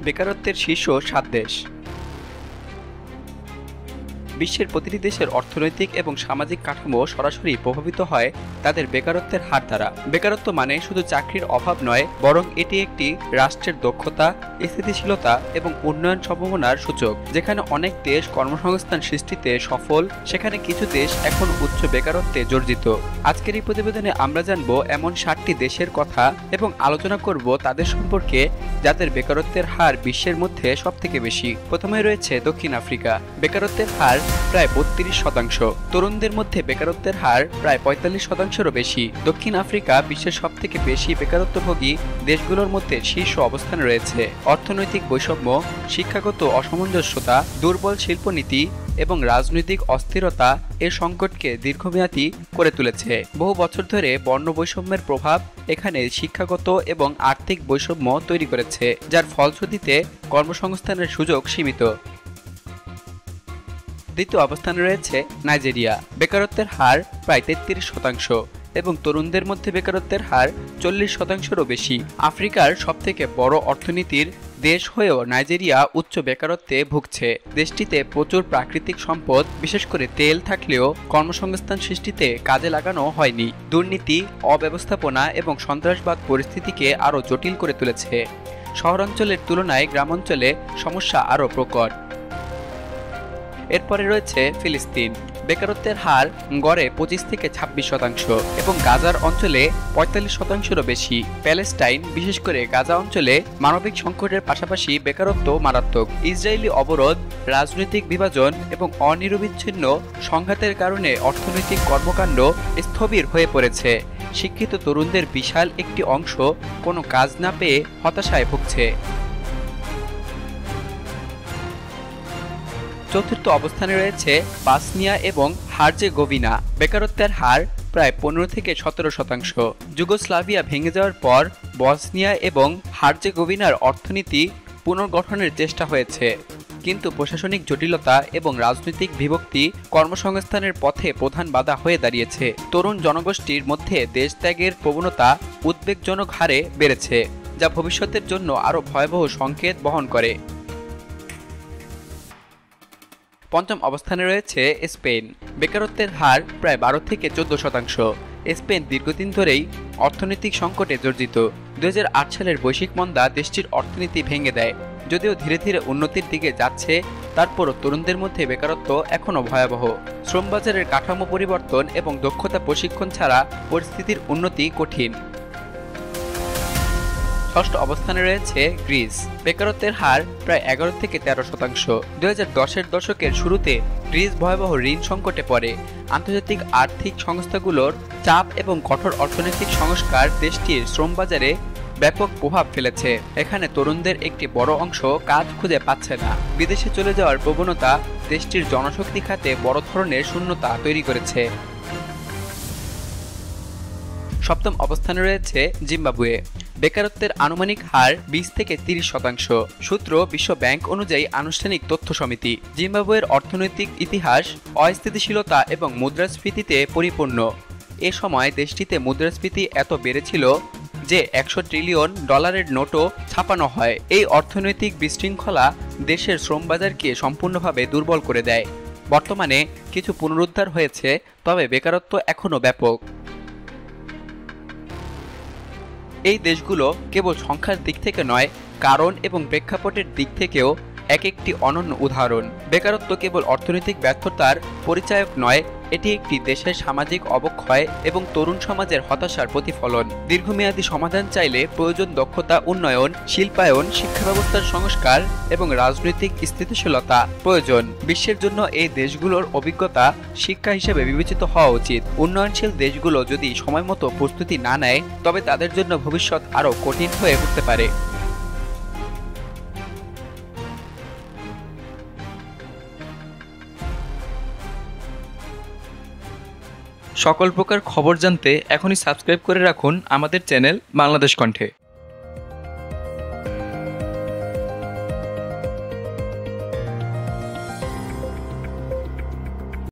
বেকারত্বের শীর্ষ 7 দেশ। বিশ্বের প্রতিটি দেশের অর্থনৈতিক এবং সামাজিক কাঠামো সরাসরি প্রভাবিত হয় তাদের বেকারত্বের হার দ্বারা। বেকারত্ব মানে শুধু চাকরির অভাব নয়, বরং এটি একটি রাষ্ট্রের দক্ষতা, স্থিতিশীলতা এবং উন্নয়ন সম্ভাবনার সূচক। যেখানে অনেক দেশ কর্মসংস্থান সৃষ্টিতে সফল, সেখানে কিছু দেশ এখন উচ্চ বেকারত্বে জর্জরিত। আজকের এই প্রতিবেদনে আমরা জানব এমন 7টি দেশের কথা এবং আলোচনা করব তাদের সম্পর্কে যাদের বেকারত্বের হার বিশ্বের মধ্যে সবথেকে বেশি। প্রথমে রয়েছে দক্ষিণ আফ্রিকা। বেকারত্বের হার প্রায় 32%। তরুণদের মধ্যে বেকারত্বের হার প্রায় 45%-এরও বেশি। দক্ষিণ আফ্রিকা বিশ্বের সবথেকে বেশি বেকারত্বভোগী দেশগুলোর মধ্যে শীর্ষ অবস্থানে রয়েছে। অর্থনৈতিক বৈষম্য, শিক্ষাগত অসামঞ্জস্যতা, দুর্বল শিল্পনীতি এবং রাজনৈতিক অস্থিরতা এর সংকটকে দীর্ঘমেয়াদী করে তুলেছে। বহু বছর ধরে বর্ণ বৈষম্যের প্রভাব এখানে শিক্ষাগত এবং আর্থিক বৈষম্য তৈরি করেছে, যার ফলশ্রুতিতে কর্মসংস্থানের সুযোগ সীমিত। দ্বিতীয় অবস্থানে রয়েছে নাইজেরিয়া। বেকারত্বের হার প্রায় 33% এবং তরুণদের মধ্যে বেকারত্বের হার 40%-এরও বেশি। আফ্রিকার সবথেকে বড় অর্থনীতির দেশ হয়েও নাইজেরিয়া উচ্চ বেকারত্বে ভুগছে। দেশটিতে প্রচুর প্রাকৃতিক সম্পদ, বিশেষ করে তেল থাকলেও কর্মসংস্থান সৃষ্টিতে কাজে লাগানো হয়নি। দুর্নীতি, অব্যবস্থাপনা এবং সন্ত্রাসবাদ পরিস্থিতিকে আরও জটিল করে তুলেছে। শহরাঞ্চলের তুলনায় গ্রামাঞ্চলে সমস্যা আরও প্রকট। এরপরে রয়েছে ফিলিস্তিন। বেকারত্বের হার গড়ে 25-26% এবং গাজার অঞ্চলে 45%-এরও বেশি। প্যালেস্টাইন, বিশেষ করে গাজা অঞ্চলে মানবিক সংকটের পাশাপাশি বেকারত্ব মারাত্মক। ইসরায়েলি অবরোধ, রাজনৈতিক বিভাজন এবং অনিরবিচ্ছিন্ন সংঘাতের কারণে অর্থনৈতিক কর্মকাণ্ড স্থবির হয়ে পড়েছে। শিক্ষিত তরুণদের বিশাল একটি অংশ কোনো কাজ না পেয়ে হতাশায় ভুগছে। চতুর্থ অবস্থানে রয়েছে বসনিয়া এবং হার্জেগোভিনা। বেকারত্বের হার প্রায় 15-17%। যুগোস্লাভিয়া ভেঙে যাওয়ার পর বসনিয়া এবং হার্জেগোভিনার অর্থনীতি পুনর্গঠনের চেষ্টা হয়েছে, কিন্তু প্রশাসনিক জটিলতা এবং রাজনৈতিক বিভক্তি কর্মসংস্থানের পথে প্রধান বাধা হয়ে দাঁড়িয়েছে। তরুণ জনগোষ্ঠীর মধ্যে দেশত্যাগের প্রবণতা উদ্বেগজনক হারে বেড়েছে, যা ভবিষ্যতের জন্য আরও ভয়াবহ সংকেত বহন করে। পঞ্চম অবস্থানে রয়েছে স্পেন। বেকারত্বের হার প্রায় 12-14%। স্পেন দীর্ঘদিন ধরেই অর্থনৈতিক সংকটে জর্জরিত। 2008 সালের বৈশ্বিক মন্দা দেশটির অর্থনীতি ভেঙে দেয়। যদিও ধীরে ধীরে উন্নতির দিকে যাচ্ছে, তারপরও তরুণদের মধ্যে বেকারত্ব এখনও ভয়াবহ। শ্রমবাজারের কাঠামো পরিবর্তন এবং দক্ষতা প্রশিক্ষণ ছাড়া পরিস্থিতির উন্নতি কঠিন। ষষ্ঠ অবস্থানে রয়েছে গ্রিস। বেকারত্বের হার প্রায় 11-13%। 2010-এর দশকের শুরুতে গ্রিস ভয়াবহ ঋণ সংকটে পড়ে। আন্তর্জাতিক আর্থিক সংস্থাগুলোর চাপ এবং কঠোর অর্থনৈতিক সংস্কার দেশটির শ্রমবাজারে ব্যাপক প্রভাব ফেলেছে। এখানে তরুণদের একটি বড় অংশ কাজ খুঁজে পাচ্ছে না। বিদেশে চলে যাওয়ার প্রবণতা দেশটির জনশক্তি খাতে বড় ধরনের শূন্যতা তৈরি করেছে। সপ্তম অবস্থানে রয়েছে জিম্বাবুয়ে। বেকারত্বের আনুমানিক হার 20-30%। সূত্র বিশ্ব ব্যাংক অনুযায়ী আনুষ্ঠানিক তথ্য সমিতি। জিম্বাবুয়ের অর্থনৈতিক ইতিহাস অস্থিতিশীলতা এবং মুদ্রাস্ফীতিতে পরিপূর্ণ। এ সময় দেশটিতে মুদ্রাস্ফীতি এত বেড়েছিল যে $100 ট্রিলিয়ন নোটও ছাপানো হয়। এই অর্থনৈতিক বিশৃঙ্খলা দেশের শ্রমবাজারকে সম্পূর্ণভাবে দুর্বল করে দেয়। বর্তমানে কিছু পুনরুদ্ধার হয়েছে, তবে বেকারত্ব এখনও ব্যাপক। এই দেশগুলো কেবল সংখ্যার দিক থেকে নয়, কারণ এবং প্রেক্ষাপটের দিক থেকেও এক একটি অনন্য উদাহরণ। বেকারত্ব কেবল অর্থনৈতিক ব্যর্থতার পরিচায়ক নয়, এটি একটি দেশের সামাজিক অবক্ষয় এবং তরুণ সমাজের হতাশার প্রতিফলন। দীর্ঘমেয়াদী সমাধান চাইলে প্রয়োজন দক্ষতা উন্নয়ন, শিল্পায়ন, শিক্ষা ব্যবস্থার সংস্কার এবং রাজনৈতিক স্থিতিশীলতা প্রয়োজন। বিশ্বের জন্য এই দেশগুলোর অভিজ্ঞতা শিক্ষা হিসেবে বিবেচিত হওয়া উচিত। উন্নয়নশীল দেশগুলো যদি সময়মতো প্রস্তুতি না নেয়, তবে তাদের জন্য ভবিষ্যৎ আরও কঠিন হয়ে উঠতে পারে। সকল প্রকার খবর জানতে এখনই সাবস্ক্রাইব করে রাখুন আমাদের চ্যানেল বাংলাদেশ কণ্ঠে।